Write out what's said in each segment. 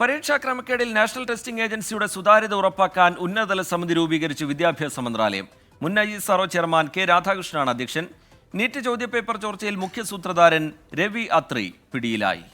പരീക്ഷാ ക്രമക്കേടിൽ national testing ഏജൻസിയുടെ സുതാര്യത ഉറപ്പാക്കാൻ ഉന്നതതല സമിതി രൂപീകരിച്ചു വിദ്യാഭ്യാസ മന്ത്രാലയം. മുൻ ISRO ചെയർമാൻ കെ രാധാകൃഷ്ണനാണ് അധ്യക്ഷൻ. നീറ്റ് ചോദ്യപേപ്പർ ചോർച്ചയിൽ മുഖ്യ സൂത്രധാരൻ രവി അത്രി പിടിയിലായി.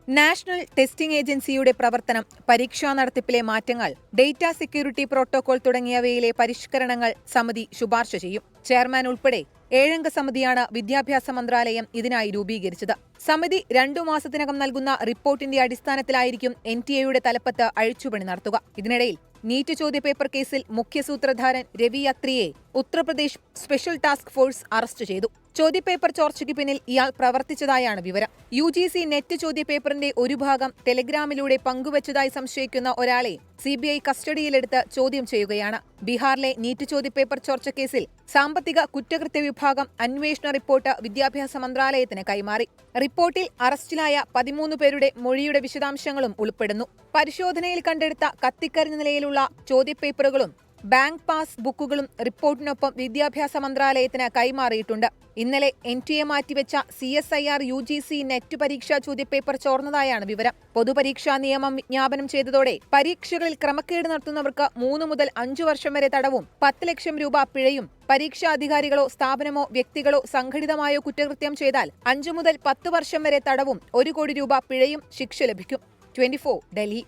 നാഷണൽ ടെസ്റ്റിംഗ് ഏജൻസിയുടെ പ്രവർത്തനം, പരീക്ഷാ നടത്തിപ്പിലെ മാറ്റങ്ങൾ, ഡേറ്റ സെക്യൂരിറ്റി പ്രോട്ടോകോൾ തുടങ്ങിയവയിലെ പരിഷ്കരണങ്ങൾ സമിതി ശുപാർശ ചെയ്യും. ചെയർമാൻ ഉൾപ്പെടെ 7-അംഗ സമിതിയാണ് വിദ്യാഭ്യാസ മന്ത്രാലയം ഇതിനായി രൂപീകരിച്ചത്. സമിതി 2 മാസത്തിനകം നൽകുന്ന റിപ്പോർട്ടിന്റെ അടിസ്ഥാനത്തിലായിരിക്കും NTA തലപ്പത്ത് അഴിച്ചുപണി നടത്തുക. ഇതിനിടയിൽ നീറ്റ് ചോദ്യപേപ്പർ കേസിൽ മുഖ്യ സൂത്രധാരൻ രവി അത്രിയെ Uttar Pradesh special task force arrest ചെയ്തു. ചോദ്യപേപ്പർ ചോർച്ചയ്ക്ക് പിന്നിൽ ഇയാൾ പ്രവർത്തിച്ചതായാണ് വിവരം. UGC നെറ്റ് ചോദ്യപേപ്പറിന്റെ ഒരു ഭാഗം ടെലിഗ്രാമിലൂടെ പങ്കുവച്ചതായി സംശയിക്കുന്ന ഒരാളെ CBI കസ്റ്റഡിയിലെടുത്ത് ചോദ്യം ചെയ്യുകയാണ്. ബീഹാറിലെ നീറ്റ് ചോദ്യപേപ്പർ ചോർച്ചക്കേസിൽ സാമ്പത്തിക കുറ്റകൃത്യ വിഭാഗം അന്വേഷണ റിപ്പോർട്ട് വിദ്യാഭ്യാസ മന്ത്രാലയത്തിന് കൈമാറി. റിപ്പോർട്ടിൽ അറസ്റ്റിലായ 13 പേരുടെ മൊഴിയുടെ വിശദാംശങ്ങളും ഉൾപ്പെടുന്നു. പരിശോധനയിൽ കണ്ടെടുത്ത കത്തിക്കരിഞ്ഞ നിലയിലുള്ള ചോദ്യപേപ്പറുകളും ബാങ്ക് പാസ് ബുക്കുകളും റിപ്പോർട്ടിനൊപ്പം വിദ്യാഭ്യാസ മന്ത്രാലയത്തിന് കൈമാറിയിട്ടുണ്ട്. ഇന്നലെ NTA മാറ്റിവെച്ച CSIR UGC നെറ്റ് പരീക്ഷാ ചോദ്യപേപ്പർ ചോർന്നതായാണ് വിവരം. പൊതുപരീക്ഷാ നിയമം വിജ്ഞാപനം ചെയ്തതോടെ പരീക്ഷകളിൽ ക്രമക്കേട് നടത്തുന്നവർക്ക് 3 മുതൽ 5 വർഷം വരെ തടവും 10 ലക്ഷം രൂപ പിഴയും, പരീക്ഷാ അധികാരികളോ സ്ഥാപനമോ വ്യക്തികളോ സംഘടിതമായോ കുറ്റകൃത്യം ചെയ്താൽ 5 മുതൽ 10 വർഷം വരെ തടവും 1 കോടി രൂപ പിഴയും ശിക്ഷ ലഭിക്കും. 24 ഡൽഹി.